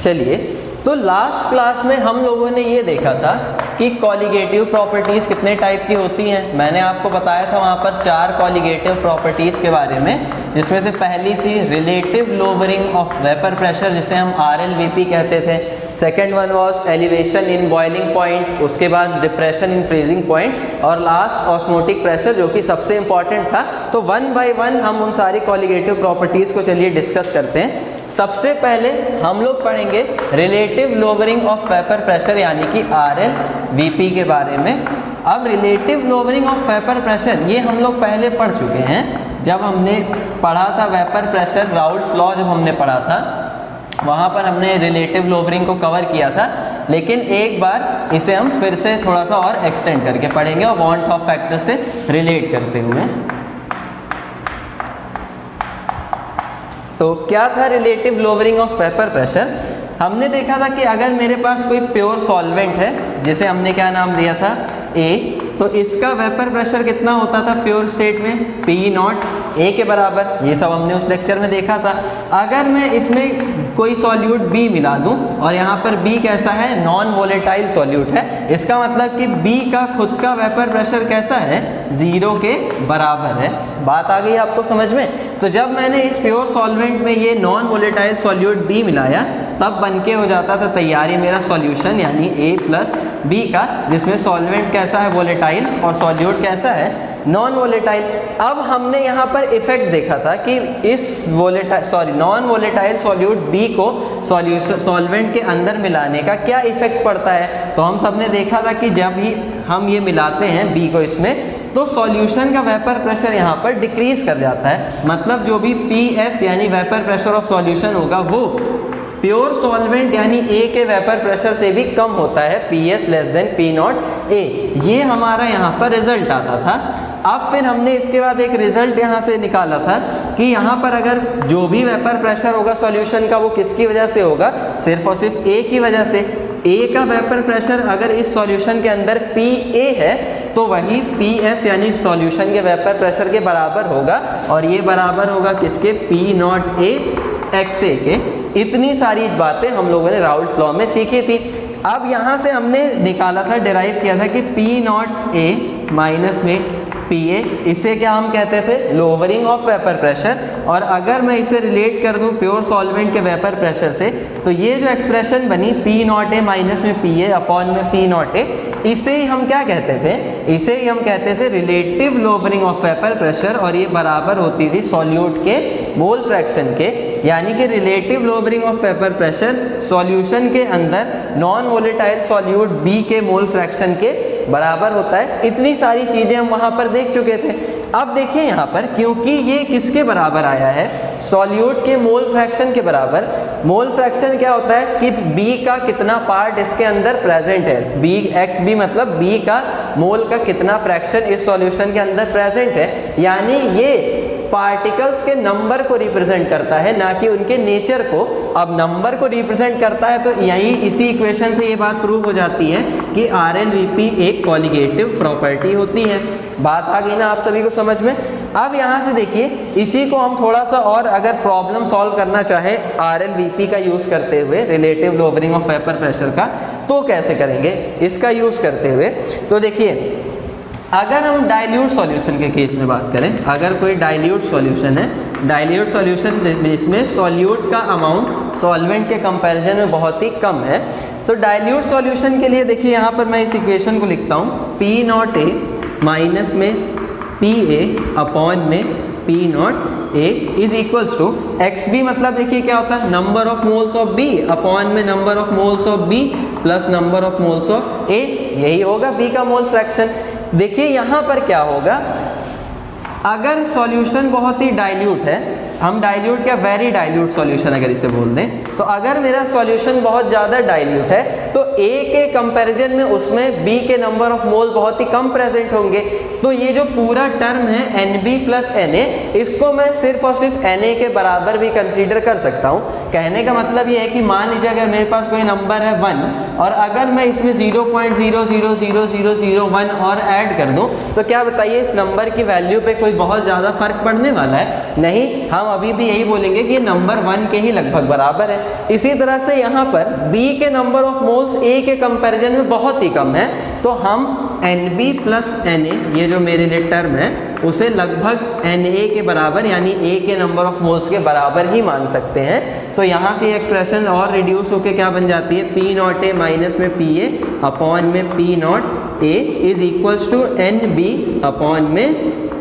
चलिए, तो last class में हम लोगों ने ये देखा था कि कॉलिगेटिव प्रॉपर्टीज़ कितने टाइप की होती हैं। मैंने आपको बताया था वहाँ पर 4 कॉलिगेटिव प्रॉपर्टीज़ के बारे में, जिसमें से पहली थी relative lowering of vapour pressure, जिसे हम RLVP कहते थे। Second one was elevation in boiling point, उसके बाद डिप्रेशन इन फ्रीजिंग पॉइंट, और लास्ट ऑस्मोटिक प्रेशर, जो कि सबसे इंपॉर्टेंट था। तो 1 बाय 1 हम उन सारी कॉलिगेटिव प्रॉपर्टीज़ को चलिए डिस्कस करते हैं। सबसे पहले हम लोग पढ़ेंगे relative lowering of vapour pressure यानी कि RLVP के बारे में। अब relative lowering of vapour pressure ये हम लोग पहले पढ़ चुके हैं, जब हमने पढ़ा था वेपर प्रेशर राउल्ट्स लॉ, जब हमने पढ़ा था वहाँ पर हमने रिलेटिव लोअरिंग को कवर किया था। लेकिन एक बार इसे हम फिर से थोड़ा सा और एक्सटेंड करके पढ़ेंगे और वांट ऑफ फैक्टर से रिलेट करते हुए। तो क्या था relative lowering of vapour pressure? हमने देखा था कि अगर मेरे पास कोई प्योर सॉल्वेंट है, जिसे हमने क्या नाम दिया था A, तो इसका वेपर प्रेशर कितना होता था प्योर स्टेट में? P0 A के बराबर। ये सब हमने उस लेक्चर में देखा था। अगर मैं इसमें कोई सॉल्यूट B मिला दूं और यहाँ पर B कैसा है? नॉन वोलेटाइल सॉल्यूट है, इसका मतलब कि B का खुद का वेपर प्रेशर कैसा है? 0 के बराबर है। बात आ गई आपको समझ में? तो जब मैंने इस प्योर सॉल्वेंट में ये नॉन वोलेटाइल सॉल्यूट B मिलाया, तब बनके हो जाता था तैयारी मेरा सॉल्यूशन यानी A प्लस B का, जिसमें सॉल्वेंट कैसा है? वोलेटाइल, और सॉल्यूट कैसा है? Non volatile. अब हमने यहाँ पर इफेक्ट देखा था कि इस नॉन वोलेटाइल सॉल्यूट B को सॉल्वेंट के अंदर मिलाने का क्या इफेक्ट पड़ता है। तो हम सब ने देखा था कि जब ही हम ये मिलाते हैं B को इसमें, तो सॉल्यूशन का वेपर प्रेशर यहाँ पर डिक्रीज कर जाता है। मतलब जो भी PS यानी वेपर प्रेशर ऑफ सॉल्यूशन होगा, वो प्योर सॉल्वेंट यानी A के वेपर प्रेशर से भी कम होता है, PS less than P0 A। ये हमारा यहाँ पर रिजल्ट आता था। अब फिर हमने इसके बाद एक रिजल्ट यहाँ से निकाला था कि यहाँ पर अगर जो भी वेपर प्रेशर होगा सॉल्यूशन का, वो किसकी वजह से होगा? सिर्फ और सिर्फ A की वजह से। A का वेपर प्रेशर अगर इस सॉल्यूशन के अंदर PA है, तो वही PS यानी सॉल्यूशन के वेपर प्रेशर के बराबर होगा, और ये बराबर होगा किसके? P0 A XA के। इतनी सारी बातें हम लोगों ने राउल्ट्स लॉ में सीखी थी। अब यहाँ से हमने निकाला था, डिराइव किया था कि P0 A माइनस में PA, इसे क्या हम कहते थे? Lowering of vapour pressure. और अगर मैं इसे रिलेट कर दूं प्योर सॉल्वेंट के वेपर प्रेशर से, तो ये जो एक्सप्रेशन बनी P0 A माइनस में PA अपॉन में P0 A, इसे ही हम क्या कहते थे? इसे ही हम कहते थे relative lowering of vapour pressure, और ये बराबर होती थी सॉल्यूट के मोल फ्रैक्शन के। यानी कि relative lowering of vapour pressure solution के अंदर नॉन वोलेटाइल सॉल्यूट B के मोल फ्रैक्शन के बराबर होता है। इतनी सारी चीज़ें हम वहाँ पर देख चुके थे। अब देखिए यहाँ पर, क्योंकि ये किसके बराबर आया है? सॉल्यूट के मोल फ्रैक्शन के बराबर। मोल फ्रैक्शन क्या होता है कि B का कितना पार्ट इसके अंदर प्रेजेंट है। XB मतलब B का मोल का कितना फ्रैक्शन इस सॉल्यूशन के अंदर प्रेजेंट है। यानी ये पार्टिकल्स के नंबर को रिप्रेजेंट करता है, ना कि उनके नेचर को। अब नंबर को रिप्रेजेंट करता है, तो यही इसी इक्वेशन से ये बात प्रूव हो जाती है कि RLVP एक कॉलिगेटिव प्रॉपर्टी होती है। बात आ गई ना आप सभी को समझ में? अब यहाँ से देखिए, इसी को हम थोड़ा सा और अगर प्रॉब्लम सॉल्व करना चाहे RLVP का यूज़ करते हुए, relative lowering of vapour pressure का, तो कैसे करेंगे इसका यूज़ करते हुए? तो देखिए, अगर हम डाइल्यूट सॉल्यूशन के केस में बात करें, अगर कोई डाइल्यूट सॉल्यूशन है, डाइल्यूट सॉल्यूशन जिसमें सॉल्यूट का अमाउंट सॉल्वेंट के कंपैरिजन में बहुत ही कम है, तो डाइल्यूट सॉल्यूशन के लिए देखिए यहाँ पर मैं इस इक्वेशन को लिखता हूँ P0 A माइनस में PA अपॉन में P0 A is equals to XB। मतलब देखिए क्या होता है? Number of moles of B upon में number of moles of B plus number of moles of A। यही होगा B का मोल फ्रैक्शन। देखिए यहाँ पर क्या होगा, अगर सॉल्यूशन बहुत ही डाइल्यूट है, हम डाइल्यूट क्या, वेरी डाइल्यूट सॉल्यूशन अगर इसे बोल दें, तो अगर मेरा सॉल्यूशन बहुत ज़्यादा डाइल्यूट है, तो A के कंपैरिजन में उसमें B के नंबर ऑफ मोल बहुत ही कम प्रेजेंट होंगे। तो ये जो पूरा टर्म है NB प्लस Na, इसको मैं सिर्फ और सिर्फ Na के बराबर भी कंसीडर कर सकता हूँ। कहने का मतलब ये है कि मान लीजिए अगर मेरे पास कोई नंबर है 1, और अगर मैं इसमें 0.000001 और ऐड कर दूं, तो क्या बताइए इस नंबर की वैल्यू पे कोई बहुत ज़्यादा फर्क पड़ने वाला है? नहीं। हम हम अभी भी यही बोलेंगे कि ये नंबर 1 के ही लगभग बराबर है। इसी तरह से यहाँ पर B के नंबर ऑफ मोल्स A के कंपैरिजन में बहुत ही कम है, तो हम NB प्लस NA, ये जो मेरे लिए टर्म है, उसे लगभग NA के बराबर यानी A के नंबर ऑफ मोल्स के बराबर ही मान सकते हैं। तो यहाँ से ये एक्सप्रेशन और रिड्यूस होकर क्या बन जाती है, P नॉट A माइनस में PA अपॉन में P not A is equals to NB upon में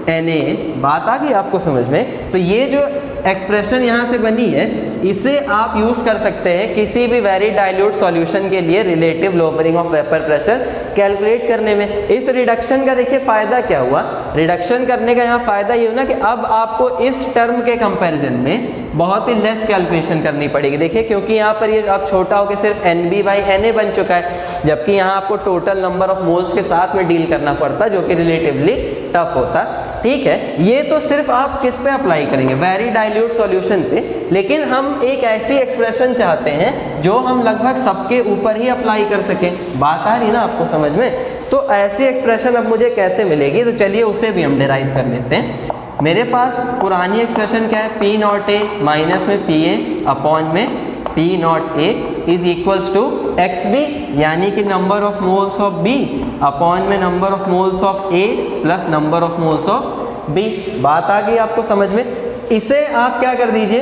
NA। बात आ गई आपको समझ में? तो ये जो एक्सप्रेशन यहाँ से बनी है, इसे आप यूज़ कर सकते हैं किसी भी वेरी डाइल्यूट सॉल्यूशन के लिए relative lowering of vapour pressure calculate करने में। इस रिडक्शन का देखिए फ़ायदा क्या हुआ, रिडक्शन करने का यहाँ फ़ायदा ये हुआ ना कि अब आपको इस टर्म के कंपैरिजन में बहुत ही लेस कैलकुलेशन करनी पड़ेगी। देखिए क्योंकि यहाँ पर ये अब छोटा होकर सिर्फ NB बाई NA बन चुका है, जबकि यहाँ आपको टोटल नंबर ऑफ मोल्स के साथ में डील करना पड़ता जो कि रिलेटिवली टफ होता। ठीक है, ये तो सिर्फ आप किस पे अप्लाई करेंगे, वेरी डाइल्यूट सॉल्यूशन पे, लेकिन हम एक ऐसी एक्सप्रेशन चाहते हैं जो हम लगभग सबके ऊपर ही अप्लाई कर सकें। बात आ रही ना आपको समझ में? तो ऐसी एक्सप्रेशन अब मुझे कैसे मिलेगी, तो चलिए उसे भी हम डिराइव कर लेते हैं। मेरे पास पुरानी एक्सप्रेशन क्या है, P नॉट A माइनस में PA अपॉन में P not A is equals to XB, यानी कि number of moles of B upon में number of moles of A plus number of moles of B। बात आ गई आपको समझ में? इसे आप क्या कर दीजिए,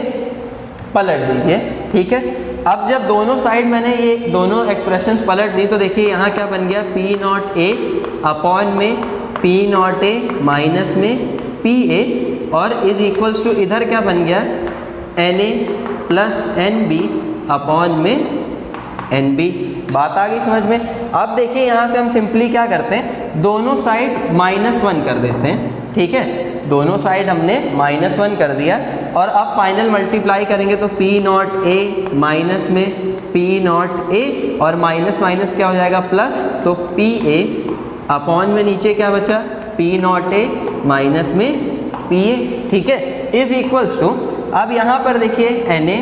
पलट दीजिए। ठीक है, अब जब दोनों साइड मैंने ये दोनों एक्सप्रेशंस पलट दी तो देखिए यहाँ क्या बन गया, P नॉट A अपॉन में P नॉट A माइनस में PA और इज इक्वल्स टू इधर क्या बन गया, NA प्लस NB अपॉन में NB। बात आ गई समझ में? अब देखिए यहाँ से हम सिंपली क्या करते हैं, दोनों साइड -1 कर देते हैं। ठीक है, दोनों साइड हमने -1 कर दिया और अब फाइनल मल्टीप्लाई करेंगे तो P नॉट A माइनस में P नॉट A और माइनस माइनस क्या हो जाएगा, प्लस, तो PA अपॉन में नीचे क्या बचा, P नॉट A माइनस में PA। ठीक है, इज इक्वल्स टू, अब यहाँ पर देखिए NA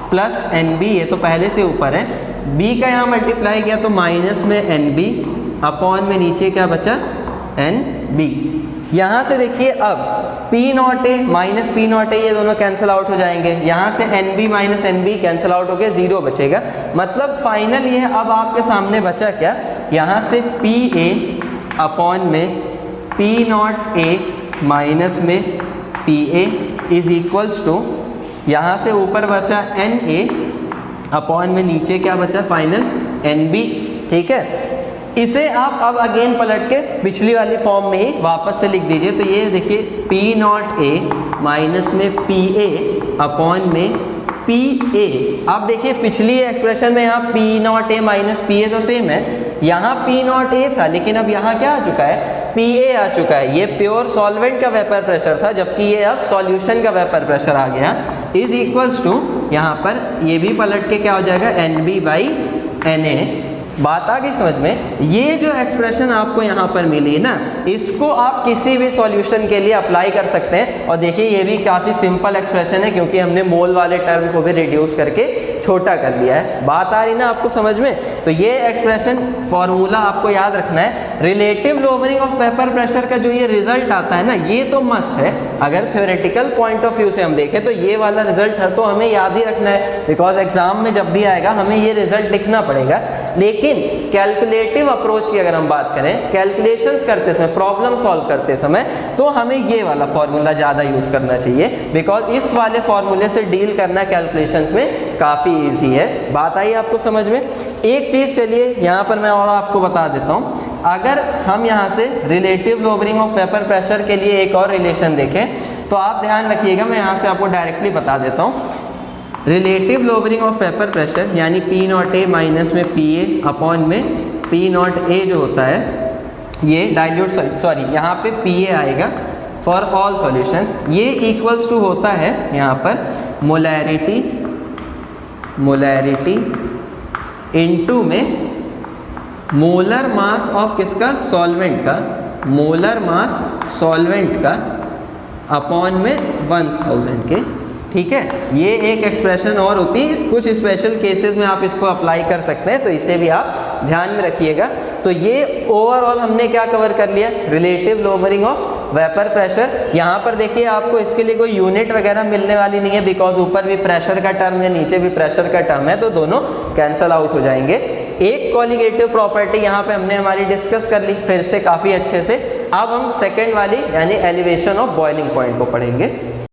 प्लस NB, ये तो पहले से ऊपर है, B का यहाँ मल्टीप्लाई किया तो माइनस में NB अपॉन में नीचे क्या बचा, NB। यहाँ से देखिए अब P not A minus P not A ये दोनों कैंसिल आउट हो जाएंगे, यहाँ से NB minus NB cancel out हो गया, 0 बचेगा। मतलब फाइनल ये अब आपके सामने बचा क्या, यहाँ से PA अपॉन में P नॉट A माइनस में PA इज इक्वल्स टू, यहाँ से ऊपर बचा NA अपॉन में नीचे क्या बचा, फाइनल NB। ठीक है, इसे आप अब अगेन पलट के पिछली वाली फॉर्म में ही वापस से लिख दीजिए। तो ये देखिए P नॉट A माइनस में PA अपॉन में PA। अब देखिए पिछली एक्सप्रेशन में यहाँ P not A minus PA तो सेम है, यहाँ P नॉट A था, लेकिन अब यहाँ क्या आ चुका है, PA आ चुका है। ये प्योर सॉल्वेंट का वेपर प्रेशर था, जबकि ये अब सॉल्यूशन का वेपर प्रेशर आ गया। इज इक्वल्स टू, यहाँ पर ये भी पलट के क्या हो जाएगा, NB बाई NA। बात आ गई समझ में? ये जो एक्सप्रेशन आपको यहाँ पर मिली ना, इसको आप किसी भी सॉल्यूशन के लिए अप्लाई कर सकते हैं। और देखिए ये भी काफ़ी सिंपल एक्सप्रेशन है क्योंकि हमने मोल वाले टर्म को भी रिड्यूस करके छोटा कर लिया है। बात आ रही ना आपको समझ में? तो ये एक्सप्रेशन फॉर्मूला आपको याद रखना है। Relative lowering of vapour pressure का जो ये रिजल्ट आता है ना, ये तो मस्ट है। अगर थ्योरेटिकल पॉइंट ऑफ व्यू से हम देखें तो ये वाला रिजल्ट है तो हमें याद ही रखना है, बिकॉज एग्जाम में जब भी आएगा हमें ये रिजल्ट लिखना पड़ेगा। लेकिन कैलकुलेटिव अप्रोच की अगर हम बात करें, कैलकुलेशंस करते समय, प्रॉब्लम सॉल्व करते समय, तो हमें ये वाला फॉर्मूला ज़्यादा यूज़ करना चाहिए, बिकॉज इस वाले फॉर्मूले से डील करना कैलकुलेशंस में काफ़ी ईजी है। बात आई आपको समझ में? एक चीज़ चलिए यहाँ पर मैं और आपको बता देता हूँ। अगर हम यहाँ से relative lowering of vapour pressure के लिए एक और रिलेशन देखें तो आप ध्यान रखिएगा, मैं यहाँ से आपको डायरेक्टली बता देता हूँ। Relative lowering of vapour pressure यानी P नॉट A माइनस में PA अपॉन में P नॉट A जो होता है, ये डाइल्यूट, सॉरी यहाँ पे PA आएगा फॉर ऑल सॉल्यूशंस। ये इक्वल्स टू होता है यहाँ पर मोलैरिटी इनटू में मोलर मास ऑफ किसका, सॉल्वेंट का, मोलर मास सॉल्वेंट का अपॉन में 1000 के। ठीक है, ये एक एक्सप्रेशन और होती है, कुछ स्पेशल केसेस में आप इसको अप्लाई कर सकते हैं, तो इसे भी आप ध्यान में रखिएगा। तो ये ओवरऑल हमने क्या कवर कर लिया, relative lowering of vapour pressure. यहाँ पर देखिए आपको इसके लिए कोई यूनिट वगैरह मिलने वाली नहीं है, बिकॉज ऊपर भी प्रेशर का टर्म है, नीचे भी प्रेशर का टर्म है, तो दोनों कैंसल आउट हो जाएंगे। एक कॉलिगेटिव प्रॉपर्टी यहाँ पे हमने हमारी डिस्कस कर ली फिर से काफ़ी अच्छे से। अब हम सेकेंड वाली यानी एलिवेशन ऑफ बॉइलिंग पॉइंट को पढ़ेंगे।